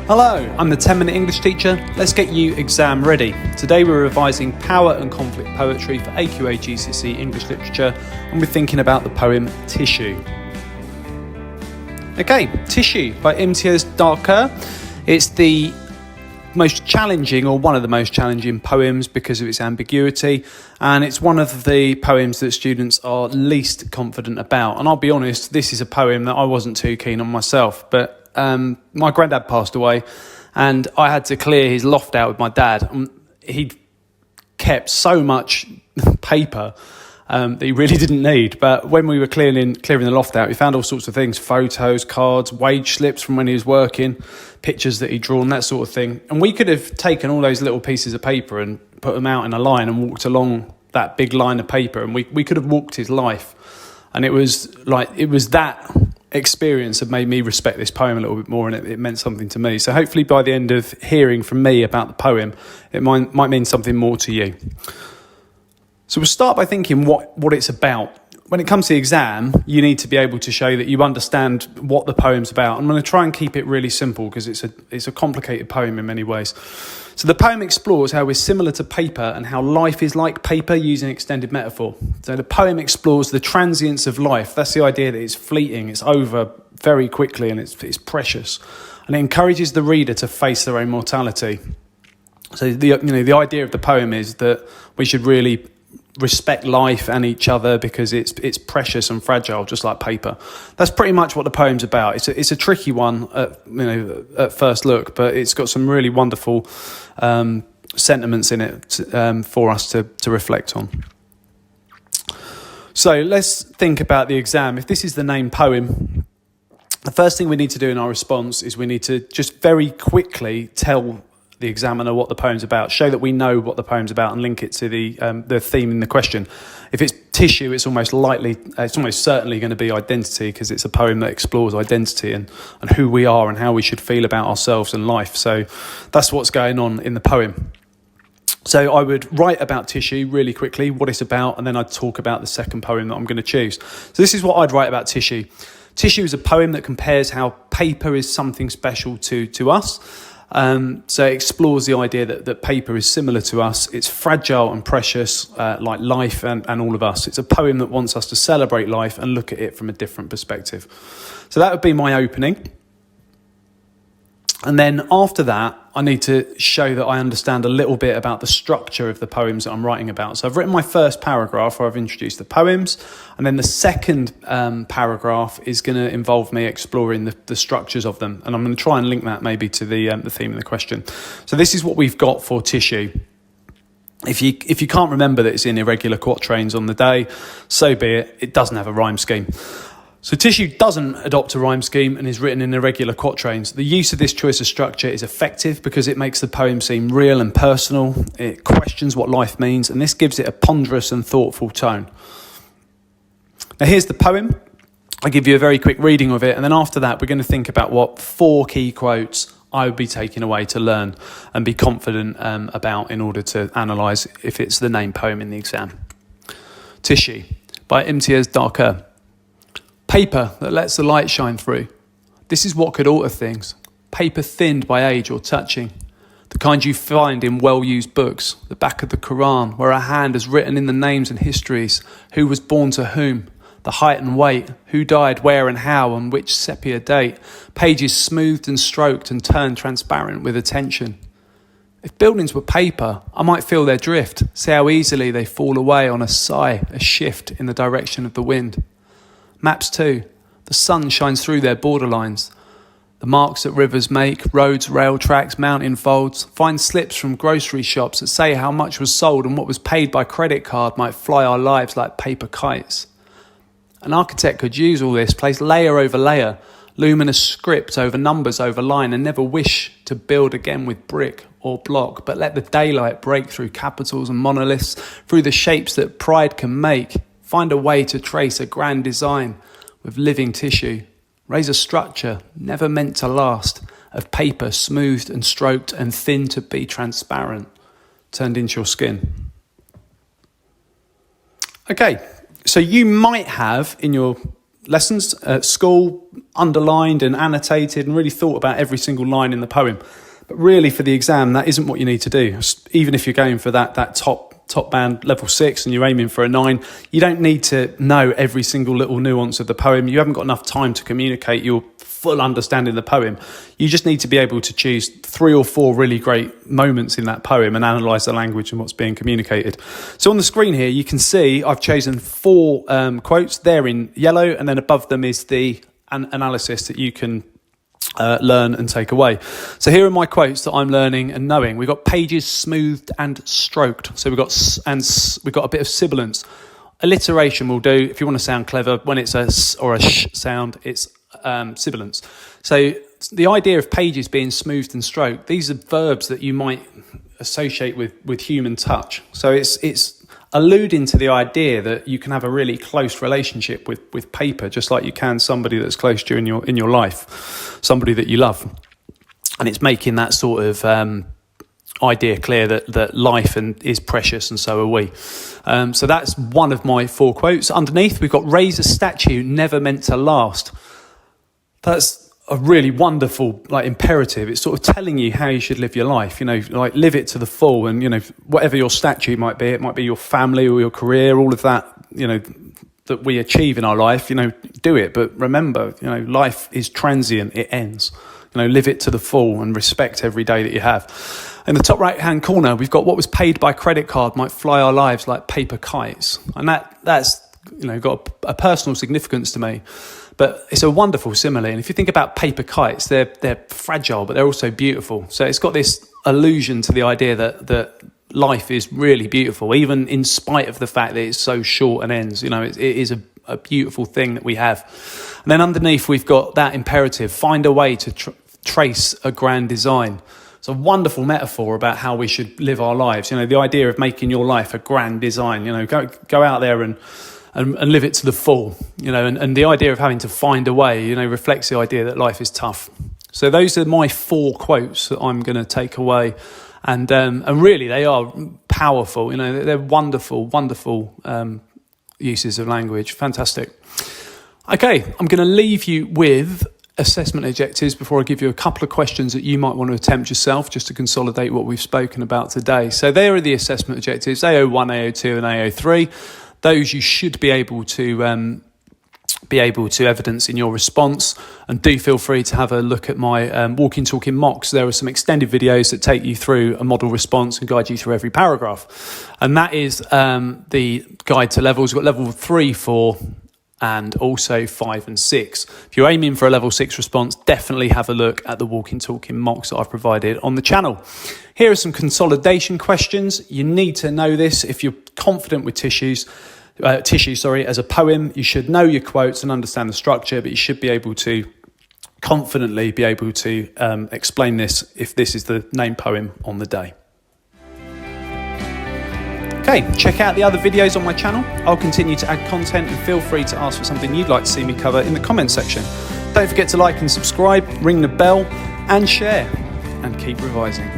Hello, I'm the 10-minute English teacher. Let's get you exam ready. Today we're revising power and conflict poetry for AQA GCSE English literature, and we're thinking about the poem Tissue. Okay, Tissue by Imtiaz Dharker. It's the most challenging, or one of the most challenging poems because of its ambiguity, and it's one of the poems that students are least confident about. And I'll be honest, this is a poem that I wasn't too keen on myself, but my granddad passed away and I had to clear his loft out with my dad. He'd kept so much paper that he really didn't need, but when we were clearing the loft out, we found all sorts of things: photos, cards, wage slips from when he was working, pictures that he'd drawn, that sort of thing. And we could have taken all those little pieces of paper and put them out in a line and walked along that big line of paper, and we could have walked his life. And it was that experience that made me respect this poem a little bit more, and it meant something to me. So hopefully by the end of hearing from me about the poem, it might mean something more to you. So we'll start by thinking what it's about. When it comes to the exam, you need to be able to show that you understand what the poem's about. I'm going to try and keep it really simple because it's a complicated poem in many ways. So the poem explores how we're similar to paper and how life is like paper using extended metaphor. So the poem explores the transience of life. That's the idea that it's fleeting, it's over very quickly, and it's precious. And it encourages the reader to face their own mortality. So the idea of the poem is that we should really respect life and each other because it's precious and fragile, just like paper. That's pretty much what the poem's about. It's a tricky one at first look, but it's got some really wonderful sentiments in it for us to reflect on. So let's think about the exam. If this is the named poem, the first thing we need to do in our response is we need to just very quickly tell the examiner what the poem's about, show that we know what the poem's about, and link it to the theme in the question. If it's tissue, it's almost certainly going to be identity, because it's a poem that explores identity and who we are and how we should feel about ourselves and life. So that's what's going on in the poem. So I would write about tissue really quickly, what it's about, and then I'd talk about the second poem that I'm going to choose. So this is what I'd write about tissue. Tissue is a poem that compares how paper is something special to us. So it explores the idea that paper is similar to us. It's fragile and precious, like life and all of us. It's a poem that wants us to celebrate life and look at it from a different perspective. So that would be my opening. And then after that, I need to show that I understand a little bit about the structure of the poems that I'm writing about. So I've written my first paragraph where I've introduced the poems, and then the second paragraph is going to involve me exploring the structures of them, and I'm going to try and link that maybe to the theme of the question. So this is what we've got for tissue. If you can't remember that it's in irregular quatrains on the day, so be it. It doesn't have a rhyme scheme. So tissue doesn't adopt a rhyme scheme and is written in irregular quatrains. The use of this choice of structure is effective because it makes the poem seem real and personal. It questions what life means, and this gives it a ponderous and thoughtful tone. Now here's the poem. I'll give you a very quick reading of it, and then after that we're going to think about what 4 key quotes I would be taking away to learn and be confident about in order to analyse if it's the named poem in the exam. Tissue by Imtiaz Dharker. Paper that lets the light shine through. This is what could alter things. Paper thinned by age or touching. The kind you find in well-used books, the back of the Quran, where a hand has written in the names and histories, who was born to whom, the height and weight, who died where and how, and which sepia date. Pages smoothed and stroked and turned transparent with attention. If buildings were paper, I might feel their drift, see how easily they fall away on a sigh, a shift in the direction of the wind. Maps too. The sun shines through their borderlines. The marks that rivers make, roads, rail tracks, mountain folds, find slips from grocery shops that say how much was sold and what was paid by credit card might fly our lives like paper kites. An architect could use all this, place layer over layer, luminous script over numbers over line, and never wish to build again with brick or block, but let the daylight break through capitals and monoliths, through the shapes that pride can make. Find a way to trace a grand design with living tissue. Raise a structure, never meant to last, of paper smoothed and stroked and thin to be transparent, turned into your skin. Okay, so you might have in your lessons at school, underlined and annotated and really thought about every single line in the poem. But really for the exam, that isn't what you need to do. Even if you're going for that top band level 6 and you're aiming for a 9, you don't need to know every single little nuance of the poem. You haven't got enough time to communicate your full understanding of the poem. You just need to be able to choose 3 or 4 really great moments in that poem and analyse the language and what's being communicated. So on the screen here, you can see I've chosen 4 quotes. They're in yellow, and then above them is the analysis that you can learn and take away. So here are my quotes that I'm learning and knowing. We've got pages smoothed and stroked. So we've got a bit of sibilance. Alliteration will do if you want to sound clever. When it's a s or a sh sound, it's sibilance. So the idea of pages being smoothed and stroked, these are verbs that you might associate with human touch. So it's alluding to the idea that you can have a really close relationship with paper, just like you can somebody that's close to you in your life, somebody that you love. And it's making that sort of idea clear that life is precious, and so are we. So that's one of my 4 quotes. Underneath, we've got raise a statue never meant to last. That's a really wonderful imperative. It's sort of telling you how you should live your life, live it to the full. And, whatever your statue might be, it might be your family or your career, all of that, that we achieve in our life, do it. But remember, life is transient, it ends. Live it to the full and respect every day that you have. In the top right-hand corner, we've got what was paid by credit card might fly our lives like paper kites. And that's got a personal significance to me. But it's a wonderful simile. And if you think about paper kites, they're fragile, but they're also beautiful. So it's got this allusion to the idea that life is really beautiful, even in spite of the fact that it's so short and ends. It is a beautiful thing that we have. And then underneath, we've got that imperative, find a way to trace a grand design. It's a wonderful metaphor about how we should live our lives. The idea of making your life a grand design, go out there and live it to the full, and the idea of having to find a way, reflects the idea that life is tough. So those are my 4 quotes that I'm going to take away. And really they are powerful, they're wonderful uses of language. Fantastic. Okay, I'm going to leave you with assessment objectives before I give you a couple of questions that you might want to attempt yourself, just to consolidate what we've spoken about today. So there are the assessment objectives, AO1, AO2 and AO3. Those you should be able to evidence in your response, and do feel free to have a look at my walking talking mocks. There are some extended videos that take you through a model response and guide you through every paragraph, and that is the guide to levels. We've got level 3, 4 and also 5 and 6. If you're aiming for a level 6 response, definitely have a look at the walking talking mocks that I've provided on the channel. Here are some consolidation questions. You need to know this if you're confident with tissue, as a poem. You should know your quotes and understand the structure, but you should be able to confidently explain this if this is the named poem on the day. Okay, check out the other videos on my channel. I'll continue to add content, and feel free to ask for something you'd like to see me cover in the comments section. Don't forget to like and subscribe, ring the bell and share, and keep revising.